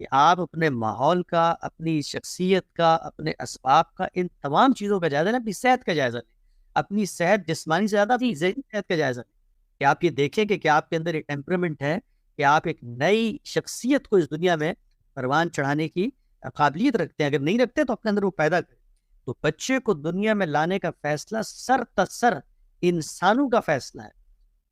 کہ آپ اپنے ماحول کا، اپنی شخصیت کا، اپنے اسباب کا، ان تمام چیزوں کا جائزہ لیں، اپنی صحت کا جائزہ لیں، اپنی صحت جسمانی سے زیادہ اپنی ذہنی صحت کا جائزہ لیں، کہ آپ یہ دیکھیں کہ کیا آپ کے اندر ایک ٹیمپرامنٹ ہے، کہ آپ ایک نئی شخصیت کو اس دنیا میں پروان چڑھانے کی قابلیت رکھتے ہیں. اگر نہیں رکھتے تو اپنے اندر وہ پیدا کریں. تو بچے کو دنیا میں لانے کا فیصلہ سر تسر انسانوں کا فیصلہ ہے.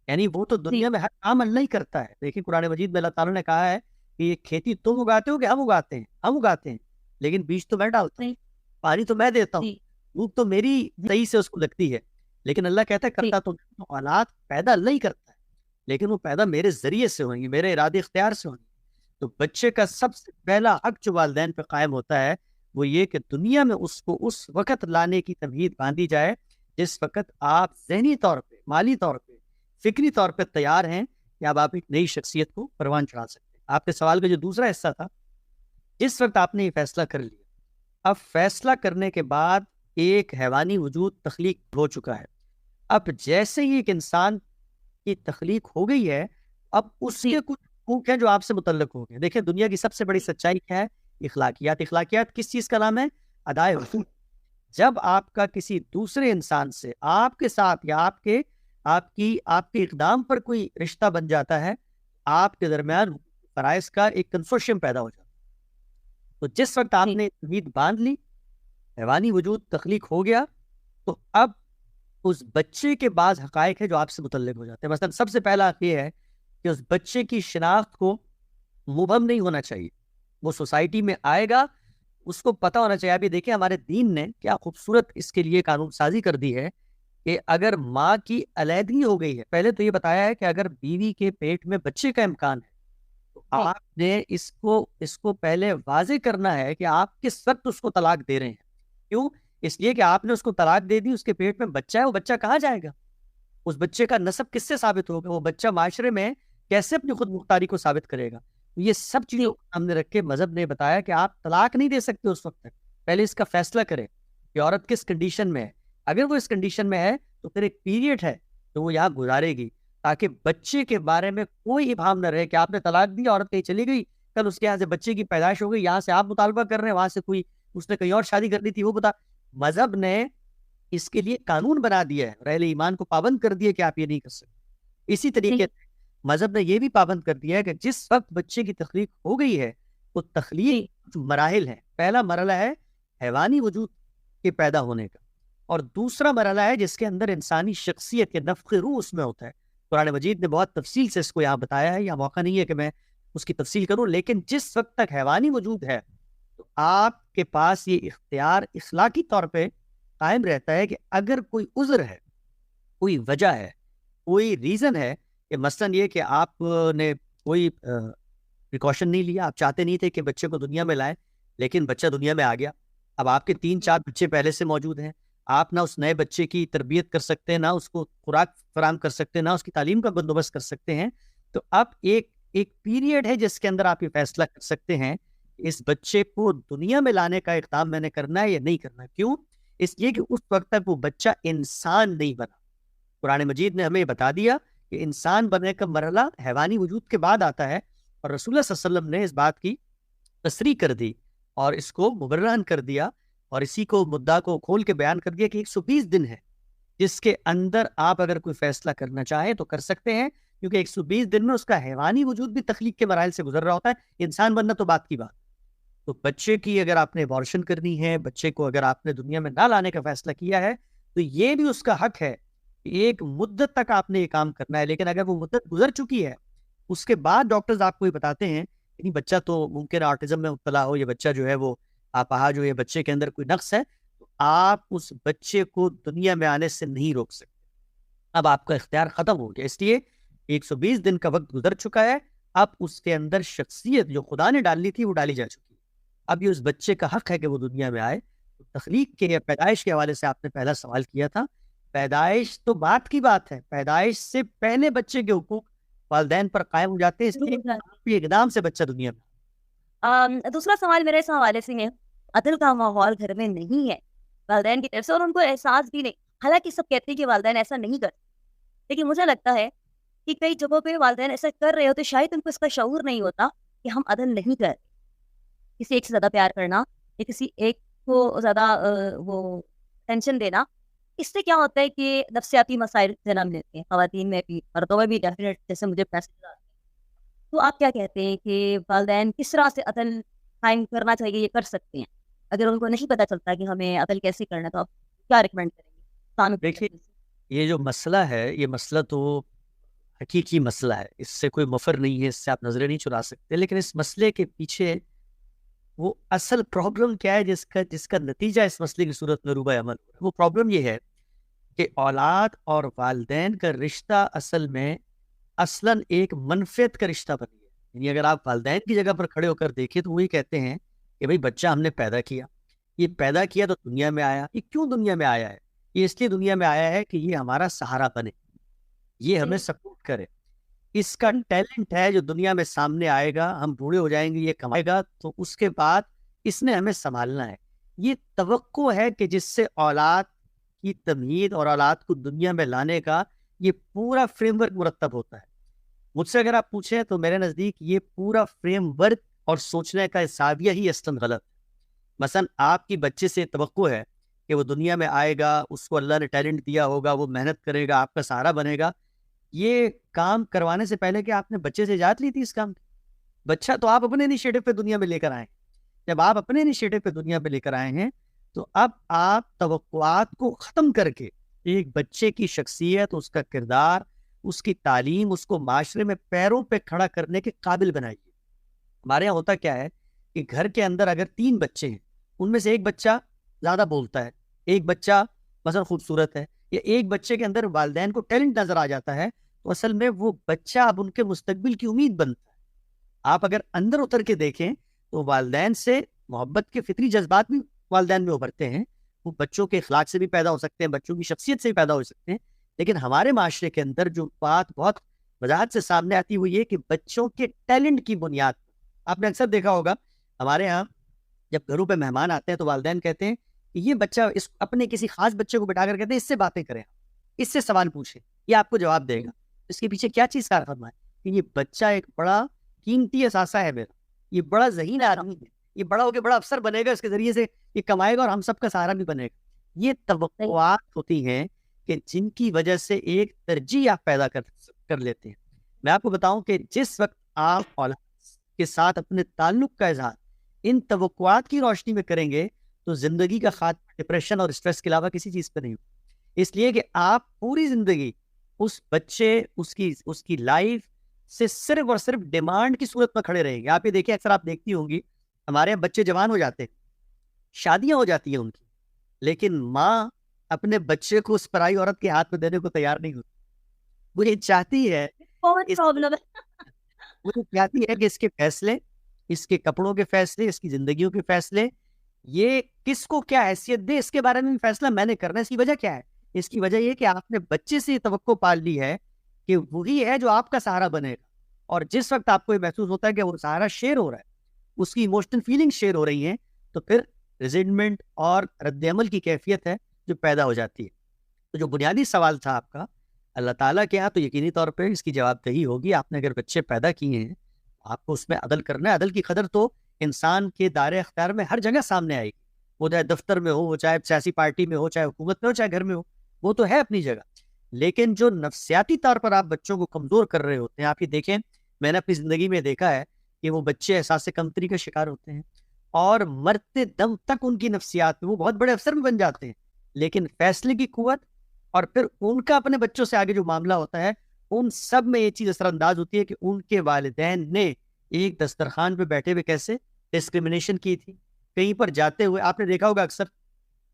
یعنی وہ تو دنیا میں ہر کام اللہ ہی کرتا ہے. دیکھیں قرآن مجید میں اللہ تعالیٰ نے کہا ہے کہ یہ کھیتی تم اگاتے ہو کہ ہم اگاتے ہیں؟ ہم اگاتے ہیں، لیکن بیج تو میں ڈالتا ہوں، پانی تو میں دیتا ہوں، دھوپ تو میری صحیح سے اس کو لگتی ہے. لیکن اللہ کہتا ہے کرتا تو اولاد پیدا اللہ ہی کرتا ہے، لیکن وہ پیدا میرے ذریعے سے ہوئیں گی، میرے ارادے اختیار سے ہوئیں گی. تو بچے کا سب سے پہلا حق جو والدین پہ قائم ہوتا ہے وہ یہ کہ دنیا میں اس کو اس وقت لانے کی تمہید باندھی جائے جس وقت آپ ذہنی طور پہ، مالی طور پہ، فکری طور پہ تیار ہیں کہ اب آپ ایک نئی شخصیت کو پروان چڑھا سکتے ہیں. آپ کے سوال کا جو دوسرا حصہ تھا، جس وقت آپ نے یہ فیصلہ کر لیا، اب فیصلہ کرنے کے بعد ایک حیوانی وجود تخلیق ہو چکا ہے. اب جیسے ہی ایک انسان کی تخلیق ہو گئی ہے، اب اس کے کچھ حقوق ہیں جو آپ سے متعلق ہو گئے. دیکھیں دنیا کی سب سے بڑی سچائی کیا ہے؟ اخلاقیات. اخلاقیات کس چیز کا نام ہے؟ ادائے حقوق. جب آپ کا کسی دوسرے انسان سے، آپ کے ساتھ یا آپ کے اقدام پر کوئی رشتہ بن جاتا ہے، آپ کے درمیان فرائض کا ایک کنسورشیم پیدا ہو جاتا ہے. تو جس وقت آپ نے امید باندھ لی، حیوانی وجود تخلیق ہو گیا، تو اب اس بچے کے بعض حقائق ہے جو آپ سے متعلق ہو جاتے ہیں. مثلا سب سے پہلا یہ ہے کہ اس بچے کی شناخت کو مبہم نہیں ہونا چاہیے. وہ سوسائٹی میں آئے گا، اس کو پتہ ہونا چاہیے. ابھی دیکھیں ہمارے دین نے کیا خوبصورت اس کے لیے قانون سازی کر دی ہے کہ اگر ماں کی علیحدگی ہو گئی ہے، پہلے تو یہ بتایا ہے کہ اگر بیوی کے پیٹ میں بچے کا امکان ہے تو آپ نے اس کو پہلے واضح کرنا ہے کہ آپ کس وقت اس کو طلاق دے رہے ہیں. کیوں؟ اس لیے کہ آپ نے اس کو طلاق دے دی، اس کے پیٹ میں بچہ ہے، وہ بچہ کہاں جائے گا؟ اس بچے کا نسب کس سے ثابت ہوگا؟ وہ بچہ معاشرے میں کیسے اپنی خود مختاری کو ثابت کرے گا؟ یہ سب چیزوں کو سامنے رکھ کے مذہب نے بتایا کہ آپ طلاق نہیں دے سکتے اس وقت تک، پہلے اس کا فیصلہ کریں کہ عورت کس کنڈیشن میں ہے. اگر وہ اس کنڈیشن میں ہے تو پھر ایک پیریڈ ہے تو وہ یہاں گزارے گی، تاکہ بچے کے بارے میں کوئی ابہام نہ رہے کہ آپ نے طلاق دی، عورت کہیں چلی گئی، کل اس کے یہاں سے بچے کی پیدائش ہو گئی، یہاں سے آپ مطالبہ کر رہے ہیں، وہاں سے اس نے کہیں اور شادی کرنی تھی وہ بتا. مذہب نے اس کے لیے قانون بنا دیا ہے، اہل ایمان کو پابند کر دیا کہ آپ یہ نہیں کر سکتے. اسی طریقے سے مذہب نے یہ بھی پابند کر دیا ہے کہ جس وقت بچے کی تخلیق ہو گئی ہے وہ تخلیق مراحل ہیں. پہلا مرحلہ ہے حیوانی وجود کے پیدا ہونے کا، اور دوسرا مرحلہ ہے جس کے اندر انسانی شخصیت کے نفخ روح اس میں ہوتا ہے. قرآن مجید نے بہت تفصیل سے اس کو یہاں بتایا ہے، یا موقع نہیں ہے کہ میں اس کی تفصیل کروں، لیکن جس وقت تک حیوانی وجود ہے تو آپ کے پاس یہ اختیار اخلاقی طور پہ قائم رہتا ہے کہ اگر کوئی عذر ہے، کوئی وجہ ہے، کوئی ریزن ہے، کہ مثلاً یہ کہ آپ نے کوئی پریکاشن نہیں لیا، آپ چاہتے نہیں تھے کہ بچے کو دنیا میں لائیں، لیکن بچہ دنیا میں آ گیا. اب آپ کے 3-4 بچے پہلے سے موجود ہیں، آپ نہ اس نئے بچے کی تربیت کر سکتے ہیں، نہ اس کو خوراک فراہم کر سکتے ہیں، نہ اس کی تعلیم کا بندوبست کر سکتے ہیں. تو اب ایک پیریڈ ہے جس کے اندر آپ یہ فیصلہ کر سکتے ہیں کہ اس بچے کو دنیا میں لانے کا اقدام میں نے کرنا ہے یا نہیں کرنا. کیوں؟ اس لیے کہ اس وقت تک وہ بچہ انسان نہیں بنا. قرآن مجید نے ہمیں بتا دیا کہ انسان بننے کا مرحلہ حیوانی وجود کے بعد آتا ہے، اور رسول اللہ صلی اللہ علیہ وسلم نے اس بات کی تصریح کر دی اور اس کو مبرہن کر دیا، اور اسی کو مدعا کو کھول کے بیان کر دیا کہ 120 دن ہے جس کے اندر آپ اگر کوئی فیصلہ کرنا چاہیں تو کر سکتے ہیں، کیونکہ 120 دن میں اس کا حیوانی وجود بھی تخلیق کے مراحل سے گزر رہا ہوتا ہے. انسان بننا تو بات کی بات. تو بچے کی اگر آپ نے ابارشن کرنی ہے، بچے کو اگر آپ نے دنیا میں نہ لانے کا فیصلہ کیا ہے، تو یہ بھی اس کا حق ہے کہ ایک مدت تک آپ نے یہ کام کرنا ہے. لیکن اگر وہ مدت گزر چکی ہے، اس کے بعد ڈاکٹرز آپ کو یہ بتاتے ہیں کہ بچہ تو ممکن آٹزم میں مبتلا ہو، یہ بچہ جو ہے وہ آپاہا جو ہے بچے کے اندر کوئی نقص ہے، تو آپ اس بچے کو دنیا میں آنے سے نہیں روک سکتے. اب آپ کا اختیار ختم ہو گیا، اس لیے 120 دن کا وقت گزر چکا ہے. اب اس کے اندر شخصیت جو خدا نے ڈالی تھی وہ ڈالی جا چکی ہے. اب یہ اس بچے کا حق ہے کہ وہ دنیا میں آئے. تخلیق کے یا پیدائش کے حوالے سے آپ نے پہلا سوال کیا تھا. پیدائش تو بات کی بات ہے، پیدائش سے پہلے بچے کے حقوق والدین پر قائم ہو جاتے ہیں، اس لیے اقدام سے بچہ دنیا میں. دوسرا سوال میرے اس حوالے سے ہے، عدل کا ماحول گھر میں نہیں ہے والدین کی طرف سے، اور ان کو احساس بھی نہیں. حالانکہ سب کہتے ہیں کہ والدین ایسا نہیں کرتے، لیکن مجھے لگتا ہے کہ کئی جگہوں پہ والدین ایسا کر رہے ہوتے، شاید ان کو اس کا شعور نہیں ہوتا کہ ہم عدل نہیں کر رہے. کسی ایک سے زیادہ پیار کرنا یا کسی ایک کو زیادہ وہ ٹینشن دینا، اس سے کیا ہوتا ہے کہ نفسیاتی مسائل جنم لیتے ہیں، خواتین میں بھی مردوں میں بھی ڈیفینیٹ، جیسے مجھے میسج آتے ہیں. تو آپ کیا کہتے ہیں کہ والدین کس طرح سے عدل قائم کرنا چاہیے، یہ کر سکتے ہیں اگر ان کو نہیں پتہ چلتا کہ ہمیں عدل کیسے کرنا ہے؟ تو آپ کیا ریکمینڈ کریں گے قانون کی دیکھیے، وجہ سے؟ یہ جو مسئلہ ہے، یہ مسئلہ تو حقیقی مسئلہ ہے، اس سے کوئی مفر نہیں ہے، اس سے آپ نظریں نہیں چرا سکتے. لیکن اس مسئلے کے پیچھے وہ اصل پرابلم کیا ہے جس کا نتیجہ اس مسئلے کی صورت میں روبہ عمل ہو رہا ہے؟ وہ پرابلم یہ ہے کہ اولاد اور والدین کا رشتہ اصل میں اصلاً ایک منفعت کا رشتہ بن گیا. یعنی اگر آپ والدین کی جگہ پر کھڑے ہو کر دیکھیں تو وہی کہتے ہیں کہ بھئی بچہ ہم نے پیدا کیا، یہ پیدا کیا تو دنیا میں آیا. یہ کیوں دنیا میں آیا ہے؟ یہ اس لیے دنیا میں آیا ہے کہ یہ ہمارا سہارا بنے، یہ ہمیں سپورٹ کرے. اس کا ٹیلنٹ ہے جو دنیا میں سامنے آئے گا، ہم بوڑھے ہو جائیں گے، یہ کمائے گا، تو اس کے بعد اس نے ہمیں سنبھالنا ہے. یہ توقع ہے کہ جس سے اولاد کی تمہید اور اولاد کو دنیا میں لانے کا یہ پورا فریم ورک مرتب ہوتا ہے. مجھ سے اگر آپ پوچھیں تو میرے نزدیک یہ پورا فریم ورک اور سوچنے کا حسابیہ ہی اصلاً غلط ہے. مثلا آپ کی بچے سے توقع ہے کہ وہ دنیا میں آئے گا، اس کو اللہ نے ٹیلنٹ دیا ہوگا، وہ محنت کرے گا، آپ کا سہارا بنے گا. یہ کام کروانے سے پہلے کہ آپ نے بچے سے اجازت لی تھی اس کام کی؟ بچہ تو آپ اپنے انیشیٹو پہ دنیا میں لے کر آئے. جب آپ اپنے انیشیٹو پہ دنیا پہ لے کر آئے ہیں تو اب آپ توقعات کو ختم کر کے ایک بچے کی شخصیت، اس کا کردار، اس کی تعلیم، اس کو معاشرے میں پیروں پہ کھڑا کرنے کے قابل بنائیے. ہمارے یہاں ہوتا کیا ہے کہ گھر کے اندر اگر 3 بچے ہیں، ان میں سے ایک بچہ زیادہ بولتا ہے، ایک بچہ مثلا خوبصورت ہے، یا ایک بچے کے اندر والدین کو ٹیلنٹ نظر آ جاتا ہے، تو اصل میں وہ بچہ اب ان کے مستقبل کی امید بنتا ہے. آپ اگر اندر اتر کے دیکھیں تو والدین سے محبت کے فطری جذبات بھی والدین میں ابھرتے ہیں. وہ بچوں کے اخلاق سے بھی پیدا ہو سکتے ہیں، بچوں کی شخصیت سے بھی پیدا ہو سکتے ہیں. لیکن ہمارے معاشرے کے اندر جو بات بہت وضاحت سے سامنے آتی ہے وہ یہ کہ بچوں کے ٹیلنٹ کی بنیاد پر، آپ نے اکثر دیکھا ہوگا ہمارے ہاں جب گھروں پہ مہمان آتے ہیں تو والدین کہتے ہیں کہ یہ بچہ، اس اپنے کسی خاص بچے کو بٹھا کر کہتے ہیں اس سے باتیں کریں، اس سے سوال پوچھیں، یہ آپ کو جواب دے گا. اس کے پیچھے کیا چیز کار فرما ہے کہ یہ بچہ ایک بڑا قیمتی اثاثہ ہے میرا، یہ بڑا ذہین آدمی ہے، یہ بڑا ہو کے بڑا افسر بنے گا، اس کے ذریعے سے یہ کمائے گا اور ہم سب کا سہارا بھی بنے گا. یہ توقعات ہوتی ہیں کہ جن کی وجہ سے ایک ترجیح آپ پیدا کر لیتے ہیں. میں آپ کو بتاؤں کہ جس وقت آپ اولاد کے ساتھ اپنے تعلق کا اظہار ان توقعات کی روشنی میں کریں گے تو زندگی کا خاتمہ ڈپریشن اور اسٹریس کے علاوہ کسی چیز پہ نہیں ہو. اس لیے کہ آپ پوری زندگی اس بچے، اس کی لائف سے صرف اور صرف ڈیمانڈ کی صورت میں کھڑے رہیں گے. آپ یہ دیکھیں، اکثر آپ دیکھتی ہوں گی ہمارے یہاں بچے جوان ہو جاتے ہیں، شادیاں ہو جاتی ہیں ان کی، لیکن ماں اپنے بچے کو اس پرائی عورت کے ہاتھ میں دینے کو تیار نہیں ہوتی. وہ یہ چاہتی ہے کہ اس کے فیصلے، اس کے کپڑوں کے فیصلے، اس کی زندگیوں کے فیصلے، یہ کس کو کیا حیثیت دے، اس کے بارے میں فیصلہ میں نے کرنا ہے. اس کی وجہ کیا ہے؟ اس کی وجہ یہ کہ آپ نے بچے سے یہ توقع پال لی ہے کہ وہی ہے جو آپ کا سہارا بنے گا. اور جس وقت آپ کو یہ محسوس ہوتا ہے کہ وہ سہارا شیئر ہو رہا ہے، اس کی ایموشنل فیلنگ شیئر ہو رہی ہیں، تو پھر ریزنٹمنٹ اور رد عمل کی کیفیت ہے جو پیدا ہو جاتی ہے. تو جو بنیادی سوال تھا آپ کا اللہ تعالیٰ کے یہاں، تو یقینی طور پہ اس کی جواب دہی ہوگی. آپ نے اگر بچے پیدا کیے ہیں، آپ کو اس میں عدل کرنا ہے. عدل کی قدر تو انسان کے دائرۂ اختیار میں ہر جگہ سامنے آئے گی، وہ چاہے دفتر میں ہو، وہ چاہے سیاسی پارٹی میں ہو، چاہے حکومت میں ہو، چاہے گھر میں ہو، وہ تو ہے اپنی جگہ. لیکن جو نفسیاتی طور پر آپ بچوں کو کمزور کر رہے ہوتے ہیں، آپ یہ دیکھیں، میں نے اپنی زندگی میں دیکھا ہے کہ وہ بچے احساس کمتری کا شکار ہوتے ہیں اور مرتے دم تک ان کی نفسیات میں وہ بہت بڑے افسر بھی بن جاتے ہیں، لیکن فیصلے کی قوت اور پھر ان کا اپنے بچوں سے آگے جو معاملہ ہوتا ہے، ان سب میں یہ چیز اثر انداز ہوتی ہے کہ ان کے والدین نے ایک دسترخوان پہ بیٹھے ہوئے کیسے ڈسکریمنیشن کی تھی. کہیں پر جاتے ہوئے آپ نے دیکھا ہوگا اکثر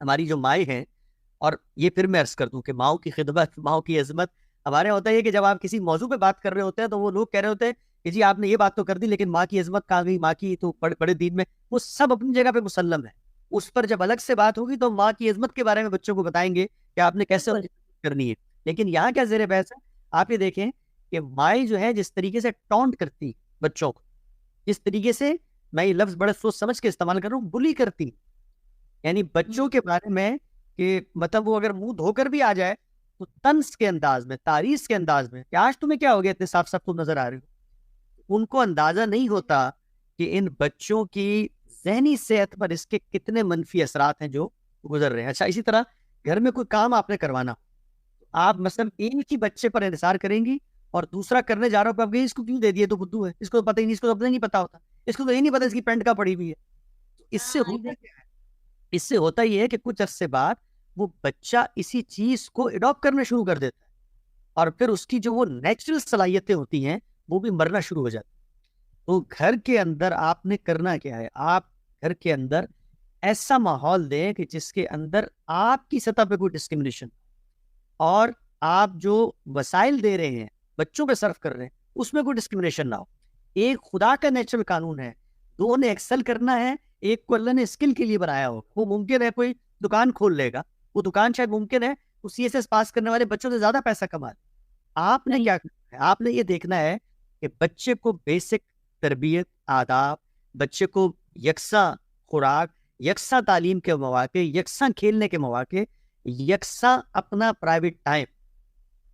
ہماری جو مائیں ہیں، اور یہ پھر میں عرض کر دوں کہ ماؤں کی خدمت، ماؤں کی عظمت ہمارے یہاں ہوتا ہے کہ جب آپ کسی موضوع پہ بات کر رہے ہوتے ہیں تو وہ لوگ کہہ رہے ہوتے ہیں کہ جی آپ نے یہ بات تو کر دی، لیکن ماں کی عظمت کہاں گئی، ماں کی تو بڑے دین میں وہ سب اپنی جگہ پہ مسلم ہے. اس پر جب الگ سے بات ہوگی تو ماں کی عظمت کے بارے میں بچوں کو بتائیں گے کہ آپ نے کیسے کرنی ہے. لیکن یہاں کیا زیر بحث ہے، آپ یہ دیکھیں کہ مائیں جو ہے جس طریقے سے ٹونٹ کرتی بچوں کو، جس طریقے سے، میں یہ لفظ بڑے سوچ سمجھ کے استعمال کر رہا ہوں، بلی کرتی، یعنی بچوں کے بارے میں کہ مطلب وہ اگر منہ دھو کر بھی آ جائے تو طنز کے انداز میں، تعریض کے انداز میں کہ آج تمہیں کیا ہو گیا اتنے صاف صاف تم نظر آ رہے ہو. ان کو اندازہ نہیں ہوتا کہ ان بچوں کی ذہنی صحت پر اس کے کتنے منفی اثرات ہیں جو گزر رہے ہیں. اچھا اسی طرح گھر میں کوئی کام آپ نے کروانا، آپ مثلا ایک ہی بچے پر انحصار کریں گی اور دوسرا کرنے جا رہا ہوں آپ اس کو کیوں دے دیا، تو بدھو ہے، اس کو پتہ ہی نہیں، اس کو نہیں پتا ہوتا، اس کو تو یہ نہیں پتا اس کی پینٹ کا پڑی ہوئی ہے. اس سے ہوتا کیا ہے؟ اس سے ہوتا یہ ہے کہ کچھ عرصے بعد وہ بچہ اسی چیز کو اڈاپٹ کرنا شروع کر دیتا ہے اور پھر اس کی جو وہ نیچرل صلاحیتیں ہوتی ہیں وہ بھی مرنا شروع ہو جاتی. تو گھر کے اندر آپ نے کرنا کیا ہے؟ آپ گھر کے اندر ایسا ماحول دیں کہ جس کے اندر آپ کی سطح پہ کوئی ڈسکرمنیشن اور آپ جو وسائل دے رہے ہیں بچوں پہ صرف کر رہے ہیں اس میں کوئی ڈسکرمنیشن نہ ہو. ایک خدا کا نیچرل قانون ہے، دو نے ایکسل کرنا ہے، ایک کو اللہ نے اسکل کے لیے بنایا ہو. وہ ممکن ہے کوئی دکان کھول لے گا، وہ دکان شاید ممکن ہے وہ سی ایس ایس پاس کرنے والے بچوں سے زیادہ پیسہ کما لے. آپ نے کیا کرنا ہے؟ آپ نے یہ دیکھنا ہے کہ بچے کو بیسک تربیت، آداب، بچے کو یکساں خوراک، یکساں تعلیم کے مواقع، یکساں کھیلنے کے مواقع، یکساں اپنا پرائیویٹ ٹائم.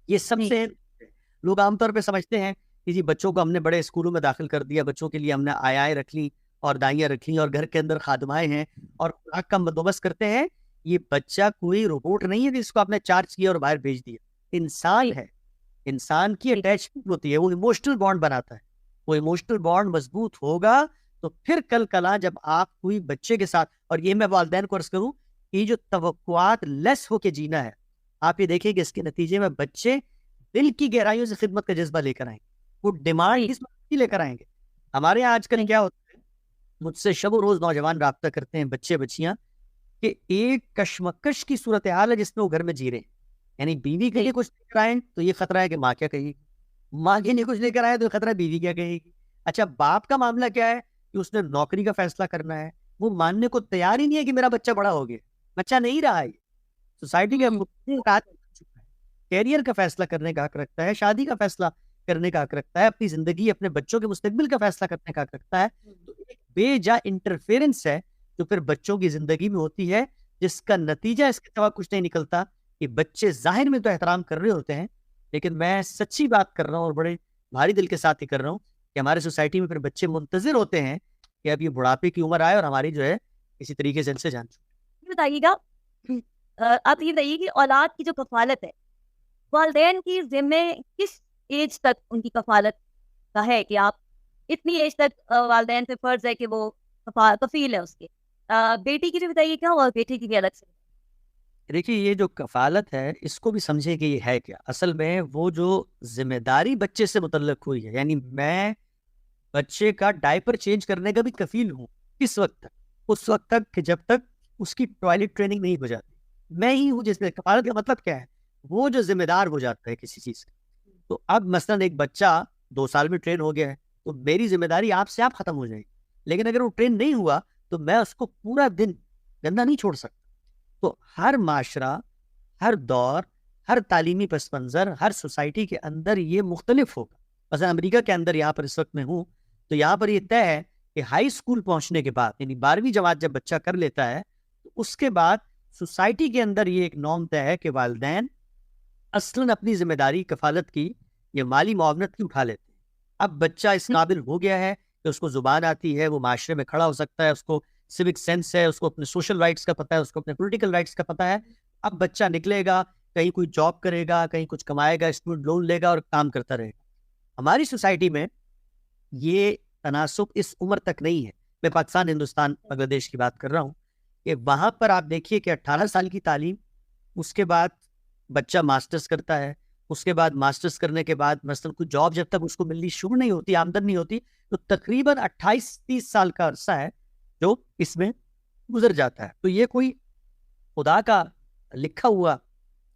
یہ سب سے لوگ عام طور پہ سمجھتے ہیں کہ جی بچوں کو ہم نے بڑے اسکولوں میں داخل کر دیا، بچوں کے لیے ہم نے آیائیں رکھ لی اور دائیاں رکھ لی اور گھر کے اندر خادمائیں ہیں اور خوراک کا بندوبست کرتے ہیں. یہ بچہ کوئی روبوٹ نہیں ہے جس کو آپ نے چارج کیا اور باہر بھیج دیا. انسان ہے، انسان کی اٹیچمنٹ ہوتی ہے، وہ ایموشنل بانڈ بناتا ہے. وہ ایموشنل بانڈ مضبوط ہوگا تو پھر کل کلا جب آپ کوئی بچے کے ساتھ، اور یہ میں والدین کو عرض کروں کہ جو توقعات لیس ہو کے جینا ہے، آپ یہ دیکھیں کہ اس کے نتیجے میں بچے دل کی گہرائیوں سے خدمت کا جذبہ لے کر آئیں گے. وہ ڈیمانڈ اس وقت لے کر آئیں گے. ہمارے یہاں آج کل کیا ہوتا ہے، مجھ سے شب و روز نوجوان رابطہ کرتے ہیں، بچے بچیاں، کہ ایک کشمکش کی صورتحال ہے جس میں وہ گھر میں جی رہے ہیں. یعنی بیوی کے لیے کچھ لے کر آئیں تو یہ خطرہ ہے کہ ماں کیا کہے گی، ماں کے لیے کچھ لے کر آئے تو خطرہ ہے بیوی کیا کہے گی. اچھا باپ کا معاملہ کیا ہے کہ اس نے نوکری کا فیصلہ کرنا ہے، وہ ماننے کو تیار ہی نہیں ہے کہ میرا بچہ بڑا ہو گیا، بچہ نہیں رہا ہے. سوسائٹی کا کیریئر کا فیصلہ کرنے کا حق رکھتا ہے، شادی کا فیصلہ کرنے کا حق رکھتا ہے، اپنی زندگی، اپنے بچوں کے مستقبل کا فیصلہ کرنے کا حق رکھتا ہے. تو ایک بے جا انٹرفیرنس ہے جو پھر بچوں کی زندگی میں ہوتی ہے، جس کا نتیجہ اس کے سوا کچھ نہیں نکلتا کہ بچے ظاہر میں تو احترام کر رہے ہوتے ہیں، لیکن میں سچی بات کر رہا ہوں اور بڑے بھاری دل کے ساتھ ہی کر رہا ہوں کہ ہمارے سوسائٹی میں پھر بچے منتظر ہوتے ہیں کہ اب یہ بڑھاپے کی عمر آئے اور ہماری جو ہے کسی طریقے سے ان سے جان چکے. بتائیے گا آپ یہ بتائیے کہ اولاد کی جو کفالت ہے، والدین کی ذمہ کس ایج تک ان کی کفالت کا ہے کہ آپ اتنی ایج تک والدین پہ فرض ہے کہ وہ کفیل ہے اس کے. بیٹی کی بھی بتائیے کیا اور بیٹی کی بھی الگ سے. دیکھیے یہ جو کفالت ہے اس کو بھی سمجھے کہ یہ ہے کیا. اصل میں وہ جو ذمہ داری بچے سے متعلق ہوئی ہے، یعنی میں بچے کا ڈائپر چینج کرنے کا بھی کفیل ہوں کس وقت تک؟ اس وقت تک کہ جب تک اس کی ٹوائلٹ ٹریننگ نہیں ہو جاتی. میں ہی ہوں جس میں کفالت کا مطلب کیا ہے، وہ جو ذمہ دار ہو جاتا ہے کسی چیز کا. تو اب مثلا ایک بچہ 2 سال میں ٹرین ہو گیا ہے تو میری ذمہ داری آپ سے آپ ختم ہو جائے گی، لیکن اگر وہ ٹرین نہیں ہوا تو میں اس کو پورا دن گندا نہیں چھوڑ سکتا. تو ہر معاشرہ، ہر دور، ہر تعلیمی پس منظر، ہر سوسائٹی کے اندر یہ مختلف ہوگا. مثلا امریکہ کے اندر یہاں پر اس وقت میں ہوں تو یہاں پر یہ طے ہے کہ ہائی اسکول پہنچنے کے بعد، یعنی 12ویں جماعت جب بچہ کر لیتا ہے تو اس کے بعد سوسائٹی کے اندر یہ ایک نارم طے ہے کہ والدین اصلاً اپنی ذمہ داری کفالت کی یا مالی معاونت کی اٹھا لیتے ہیں. اب بچہ اس قابل ہو گیا ہے کہ اس کو زبان آتی ہے، وہ معاشرے میں کھڑا ہو سکتا ہے، اس کو سیوک سینس ہے، اس کو اپنے سوشل رائٹس کا پتہ ہے، اس کو اپنے پولیٹیکل رائٹس کا پتہ ہے. اب بچہ نکلے گا، کہیں کوئی جاب کرے گا، کہیں کچھ کمائے گا، اسٹوڈنٹ لون لے گا اور کام کرتا رہے گا. ہماری سوسائٹی میں یہ تناسب اس عمر تک نہیں ہے. میں پاکستان، ہندوستان، بنگلہ دیش کی بات کر رہا ہوں کہ وہاں پر آپ دیکھیے کہ 18 سال کی تعلیم، اس کے بعد بچہ ماسٹرز کرتا ہے، اس کے بعد ماسٹرز کرنے کے بعد مثلا کوئی جاب جب تک اس کو ملنی شروع نہیں ہوتی، آمدن نہیں ہوتی، تو تقریباً 28-30 سال کا عرصہ ہے جو اس میں گزر جاتا ہے. تو یہ کوئی خدا کا لکھا ہوا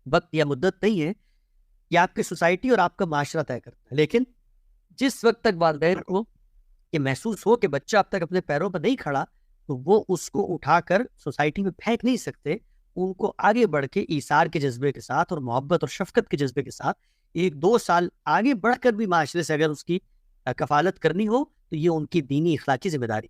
وقت یا مدت نہیں ہے، یہ آپ کی سوسائٹی اور آپ کا معاشرہ طے کرتا ہے. لیکن جس وقت تک والدین کو یہ محسوس ہو کہ بچہ اب تک اپنے پیروں پر نہیں کھڑا تو وہ اس کو اٹھا کر سوسائٹی میں پھینک نہیں سکتے. ان کو آگے بڑھ کے ایثار کے جذبے کے ساتھ اور محبت اور شفقت کے جذبے کے ساتھ 1-2 سال آگے بڑھ کر بھی معاشرے سے اگر اس کی کفالت کرنی ہو تو یہ ان کی دینی اخلاقی ذمہ داری.